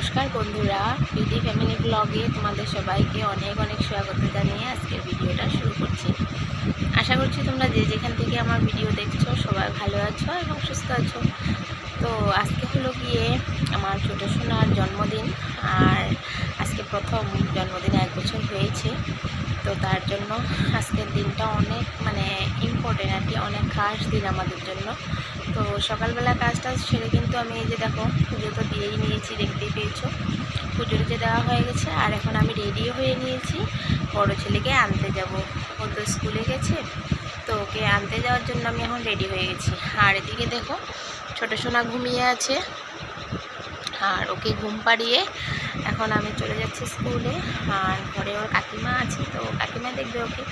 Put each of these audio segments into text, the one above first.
নমস্কার বন্ধুরা, প্রীতি ফ্যামিলি ব্লগে তোমাদের সবাইকে অনেক অনেক স্বাগত জানিয়ে আজকের ভিডিওটা শুরু করছি। আশা করছি তোমরা যে যেখান থেকে আমার ভিডিও দেখছো সবাই ভালো আছো এবং সুস্থ আছো। তো আজকে হলো গিয়ে আমার ছোটো সোনার জন্মদিন, আর আজকে প্রথম জন্মদিনে 1 বছর হয়েছে। তো তার জন্য আজকের দিনটা অনেক ইম্পর্টেন্ট আর কি, অনেক খাস দিন আমাদের জন্য। তো সকালবেলা কাজটা সেরে কিন্তু আমি এই যে দেখো পুজো তো দিয়েই নিয়েছি, দেখতেই পেয়েছো পুজোর যে দেওয়া হয়ে গেছে। আর এখন আমি রেডিও হয়ে নিয়েছি, বড় ছেলেকে আনতে যাব। ও তো স্কুলে গেছে, তো ওকে আনতে যাওয়ার জন্য আমি এখন রেডি হয়ে গেছি। আর এদিকে দেখো ছোটো সোনা ঘুমিয়ে আছে, আর ওকে ঘুম পাড়িয়ে এখন আমি চলে যাচ্ছি স্কুলে। আর ঘরে ওর কাকিমা আছে, তো কাকিমা দেখবে ওকে,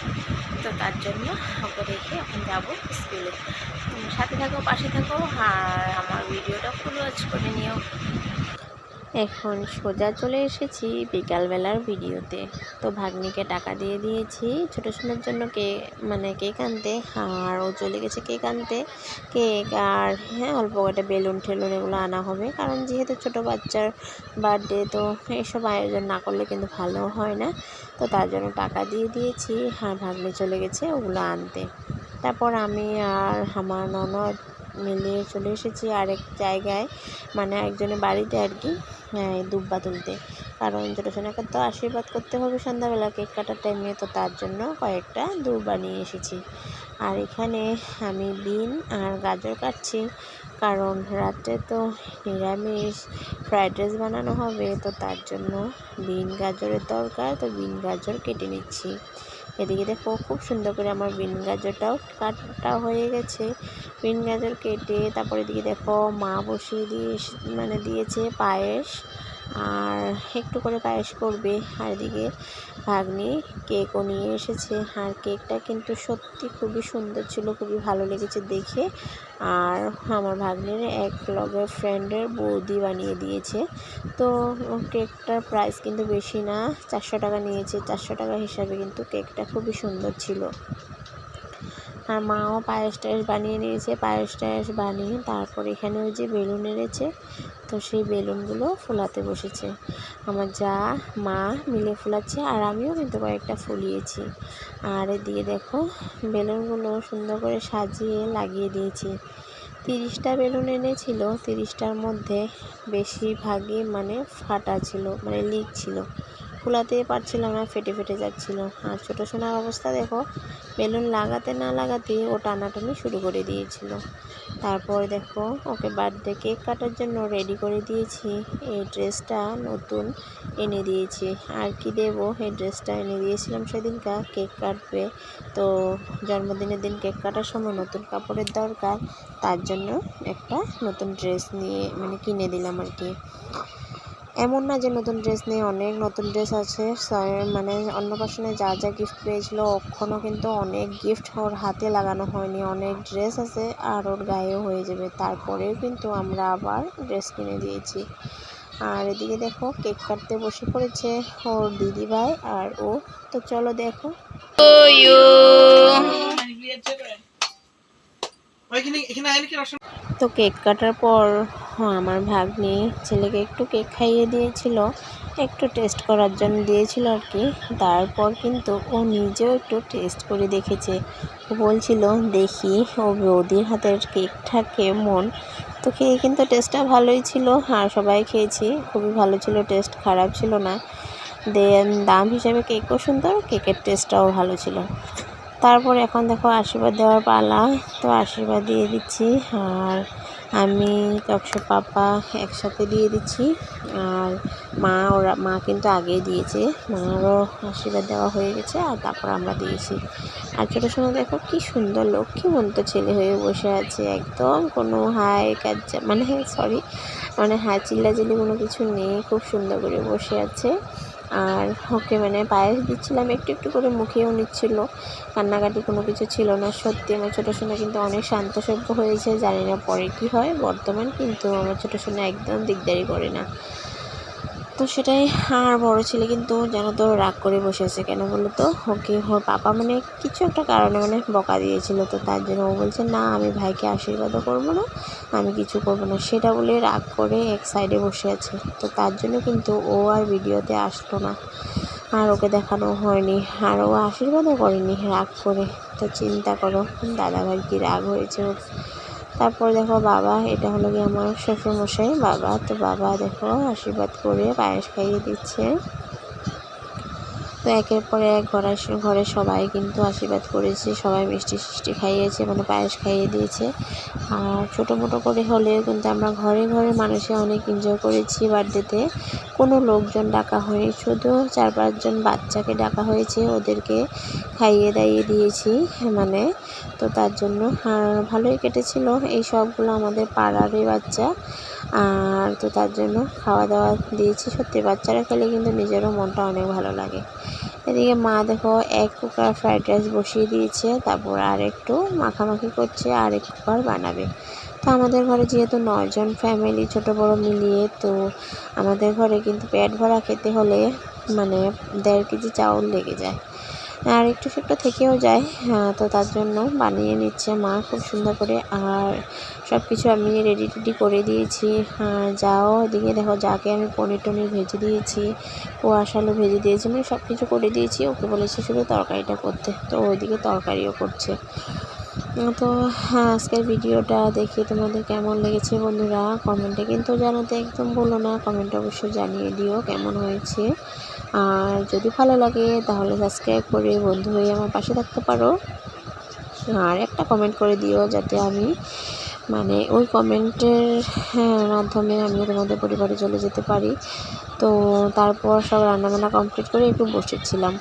তো তার জন্য ওকে রেখে এখন যাব স্কুলে। সাথে থাকো, পাশে থাকো, আর আমার ভিডিওটা ফুল ওয়াচ করে নিও। এখন সোজা চলে এসেছি বিকালবেলার ভিডিওতে। তো ভাগ্নিকে টাকা দিয়ে দিয়েছি ছোটো সোনার জন্য কেক আনতে, আর ও চলে গেছে কেক আনতে। কেক আর অল্প কটা বেলুন ঠেলুন এগুলো আনা হবে, কারণ যেহেতু ছোটো বাচ্চার বার্থডে, তো এইসব আয়োজন না করলে কিন্তু ভালো হয় না। তো তার জন্য টাকা দিয়ে দিয়েছি, আর ভাগ্নি চলে গেছে ওগুলো আনতে। তারপর আমি আর আমার ননদ মিলিয়ে চলে এসেছি আরেক জায়গায়, একজনের বাড়িতে আর কি, দুব্বা তুলতে। কারণ ছোটো সোনাকে তো আশীর্বাদ করতে হবে সন্ধ্যাবেলা কেক কাটার টাইমে, তো তার জন্য কয়েকটা দুব্বা নিয়ে এসেছি। আর এখানে আমি বিন আর গাজর কাটছি, কারণ রাত্রে তো নিরামিষ ফ্রাইড রাইস বানানো হবে, তো তার জন্য বিন গাজরের দরকার। তো বিন গাজর কেটে নিচ্ছি। এদিকে দেখো খুব সুন্দর করে আমার বিন গাজরটাও কাটা হয়ে গেছে। বিন গাজর কেটে তারপরে এদিকে দেখো মা বসিয়ে দিয়েছে পায়েস, আর একটু করে পায়েস করবে। আর এদিকে ভাগ্নি কেকও নিয়ে এসেছে, আর কেকটা কিন্তু সত্যি খুবই সুন্দর ছিল, খুবই ভালো লেগেছে দেখে। আর আমার ভাগ্নির এক লগের ফ্রেন্ডের বৌদি বানিয়ে দিয়েছে। তো কেকটার প্রাইস কিন্তু বেশি না, 400 টাকা নিয়েছে। 400 টাকা হিসাবে কিন্তু কেকটা খুবই সুন্দর ছিল। আর মাও পায়েস টায়েস বানিয়ে নিয়েছে। পায়েস টায়েস বানিয়ে তারপর এখানে ওই যে বেলুন এনেছে, তো সেই বেলুনগুলো ফোলাতে বসেছে। আমার যা মা মিলে ফোলাচ্ছে, আর আমিও কিন্তু কয়েকটা ফুলিয়েছি। আর এদিকে দেখো বেলুনগুলো সুন্দর করে সাজিয়ে লাগিয়ে দিয়েছি। 30টা বেলুন এনেছিল, 30টার মধ্যে বেশিরভাগই ফাটা ছিল, লিক ছিল, ফোলাতে পারছিলাম না, ফেটে ফেটে যাচ্ছিল। আর ছোটো সোনার অবস্থা দেখো, বেলুন লাগাতে না লাগাতে ও টানাটানি শুরু করে দিয়েছিল। তারপর দেখো ওকে বার্থডে কেক কাটার জন্য রেডি করে দিয়েছি। এই ড্রেসটা নতুন এনে দিয়েছি, আর কি দেবো, এই ড্রেসটা এনে দিয়েছিলাম সেদিনকার কেক কাটবে। তো জন্মদিনের দিন কেক কাটার সময় নতুন কাপড়ের দরকার, তার জন্য একটা নতুন ড্রেস নিয়ে কিনে দিলাম আর কি। এমন না যে নতুন ড্রেস নেই, অনেক নতুন ড্রেস আছে। অন্নপ্রাশনে যা যা গিফট পেয়েছিল, এখনও কিন্তু অনেক গিফট ওর হাতে লাগানো হয়নি, অনেক ড্রেস আছে আর ওর গায়েও হয়ে যাবে। তারপরেও কিন্তু আমরা আবার ড্রেস কিনে দিয়েছি। আর এদিকে দেখো কেক কাটতে বসে পড়েছে ওর দিদিভাই আর ও। তো চলো দেখো। তো কেক কাটার পর আমার ভাগ্নি ছেলেকে একটু কেক খাইয়ে দিয়েছিল, একটু টেস্ট করার জন্য দিয়েছিল আর কি। তারপর কিন্তু ও নিজেও একটু টেস্ট করে দেখেছে। ও বলছিল দেখি ও বৌদির হাতের কেকটা কেমন। তো খেয়ে কিন্তু টেস্টটা ভালোই ছিল, আর সবাই খেয়েছি, খুবই ভালো ছিল, টেস্ট খারাপ ছিল না। দাম হিসাবে কেকও সুন্দর, কেকের টেস্টটাও ভালো ছিল। তারপর এখন দেখো আশীর্বাদ দেওয়ার পালা, তো আশীর্বাদ দিয়ে দিচ্ছি। আর আমি তক্ষ পাপা একসাথে দিয়ে দিচ্ছি, আর মা কিন্তু আগেই দিয়েছে, মারও আশীর্বাদ দেওয়া হয়ে গেছে, আর তারপর আমরা দিয়েছি। আর ছোটো সময় দেখো কি সুন্দর লক্ষ্মীমন্ত ছেলে হয়ে বসে আছে, একদম কোনো হাই হাই চিল্লাচিল্লি কোনো কিছু নেই, খুব সুন্দর করে বসে আছে। আর ওকে পায়েস দিচ্ছিলাম, একটু একটু করে মুখেও নিচ্ছিল, কান্নাকাটি কোনো কিছু ছিল না। সত্যি আমার ছোটো সোনা কিন্তু অনেক শান্তসভ্য হয়েছে, জানি না পরে কী হয়। বর্তমান কিন্তু আমার ছোটো সোনা একদম দিকদারি করে না। তো সেটাই। আর বড় ছেলে কিন্তু যেন তো রাগ করে বসে আছে, কেন বলো তো, ওকে ওর পাপা মানে কিছু একটা কারণে মানে বকা দিয়েছিল, তো তার জন্য ও বলছে না আমি ভাইকে আশীর্বাদও করবো না, আমি কিছু করবো না, সেটা বলে রাগ করে এক সাইডে বসে আছে। তো তার জন্য কিন্তু ও আর ভিডিওতে আসতো না, আর ওকে দেখানো হয়নি, আর ও আশীর্বাদও করেনি রাগ করে। তো চিন্তা করো দাদাভাই কি রাগ হয়েছে ওর। তারপর দেখো বাবা, এটা হলো কি আমার শ্বশুরমশাই বাবা, তো বাবা দেখো আশীর্বাদ করে পায়েস খাইয়ে দিচ্ছে। তো একের পর এক ঘরে সবাই কিন্তু আশীর্বাদ করেছে, সবাই মিষ্টি খাইয়েছে, মানে পায়েস খাইয়ে দিয়েছে। আর ছোটো মোটো করে হলেও কিন্তু আমরা ঘরে ঘরে মানুষে অনেক এনজয় করেছি বার্থডেতে। কোনো লোকজন ডাকা হয়নি, শুধু 4-5 জন বাচ্চাকে ডাকা হয়েছে, ওদেরকে খাইয়ে দাইয়ে দিয়েছি মানে। তো তার জন্য ভালোই কেটেছিল। এই সবগুলো আমাদের পাড়ারই বাচ্চা, আর তো তার জন্য খাওয়া দাওয়া দিয়েছি। সত্যি বাচ্চারা খেলে কিন্তু নিজেরও মনটা অনেক ভালো লাগে। এদিকে মা দেখো এক কুকার ফ্রাইড রাইস বসিয়ে দিয়েছে, তারপর আর একটু মাখামাখি করছে, আর এক কুকার বানাবে। তো আমাদের ঘরে যেহেতু 9 জন ফ্যামিলি ছোট বড় মিলিয়ে, তো আমাদের ঘরে কিন্তু পেট ভরা খেতে হলে মানে 1.5 কেজি চাউল লেগে যায়, আর একটু একটু থেকেও যায়। তো তার জন্য বানিয়ে নিচ্ছে মা খুব সুন্দর করে। আর সব কিছু আমি রেডি করে দিয়েছি। যাও এদিকে দেখো, যাকে আমি পনির টনির ভেজে দিয়েছি, কোয়াশ আলু ভেজে দিয়েছি, মানে সব কিছু করে দিয়েছি। ওকে বলেছি শুধু তরকারিটা করতে, তো ওইদিকে তরকারিও করছে। তো আজকের ভিডিওটা দেখে তোমাদের কেমন লেগেছে বন্ধুরা কমেন্টে কিন্তু জানাতে একদম ভুলো না, কমেন্টে অবশ্যই জানিয়ে দিও কেমন হয়েছে। আর যদি ভালো লাগে তাহলে সাবস্ক্রাইব করে বন্ধু হয়ে আমার পাশে থাকতে পারো, আর একটা কমেন্ট করে দিও যাতে আমি মানে ওই কমেন্টের মাধ্যমে আমিও তোমাদের পরিবারে চলে যেতে পারি। তো তারপর সব রান্নাবান্না কমপ্লিট করে একটু বসেছিলাম।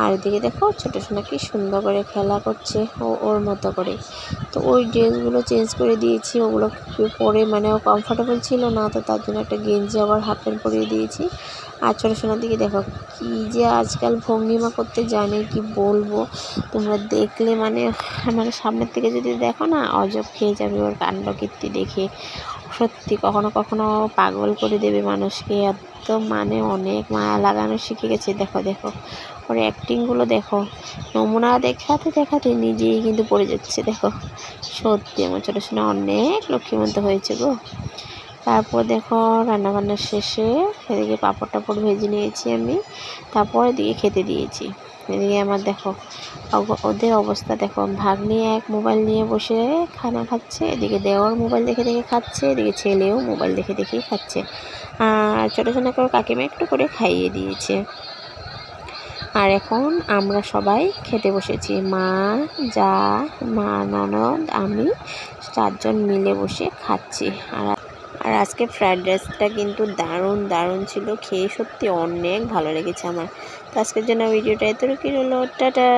আর এদিকে দেখো ছোটো সোনা কি সুন্দর করে খেলা করছে ওর মতো করে। তো ওই ড্রেসগুলো চেঞ্জ করে দিয়েছি, ওগুলো পরে মানে ও কমফোর্টেবল ছিল না, তো তার জন্য একটা গেঞ্জি আবার হাফ প্যান্ট পরিয়ে দিয়েছি। আর ছোটো সোনার দিকে দেখো কী যে আজকাল ভঙ্গিমা করতে জানে, কি বলবো, তোমরা দেখলে মানে সামনের থেকে যদি দেখো না অজব খেয়ে যাবে ওর কাণ্ডকীর্তি দেখে। সত্যি কখনো কখনো পাগল করে দেবে মানুষকে, এত মানে অনেক মায়া লাগানো শিখে গেছে। দেখো দেখো ওর অ্যাক্টিংগুলো দেখো, নমুনা দেখাতে দেখাতে নিজেই কিন্তু পড়ে যাচ্ছে। দেখো সত্যি আমার ছোটো সোনা অনেক লক্ষ্মীমন্ত হয়েছে গো। তারপর দেখো রান্নাবান্না শেষে এদিকে পাঁপড় টাপড় ভেজে নিয়েছি আমি, তারপর এদিকে খেতে দিয়েছি। এদিকে আমার দেখো ওদের অবস্থা দেখো, ভাগ্নি এক মোবাইল নিয়ে বসে খানা খাচ্ছে, এদিকে দেওয়ার মোবাইল দেখে দেখে খাচ্ছে, এদিকে ছেলেও মোবাইল দেখে দেখেই খাচ্ছে। আর ছোটো ছোটো করে কাকিমা একটু করে খাইয়ে দিয়েছে। আর এখন আমরা সবাই খেতে বসেছি, মা, যা, মা, ননদ, আমি 4 জন মিলে বসে খাচ্ছি। আর আজকে ফ্রাইড রাইসটা কিন্তু দারুণ ছিল, খেয়ে সত্যি অনেক ভালো লেগেছে আমার। তো আজকের জন্য ভিডিওটা এতটুকুই রইল, টাটা।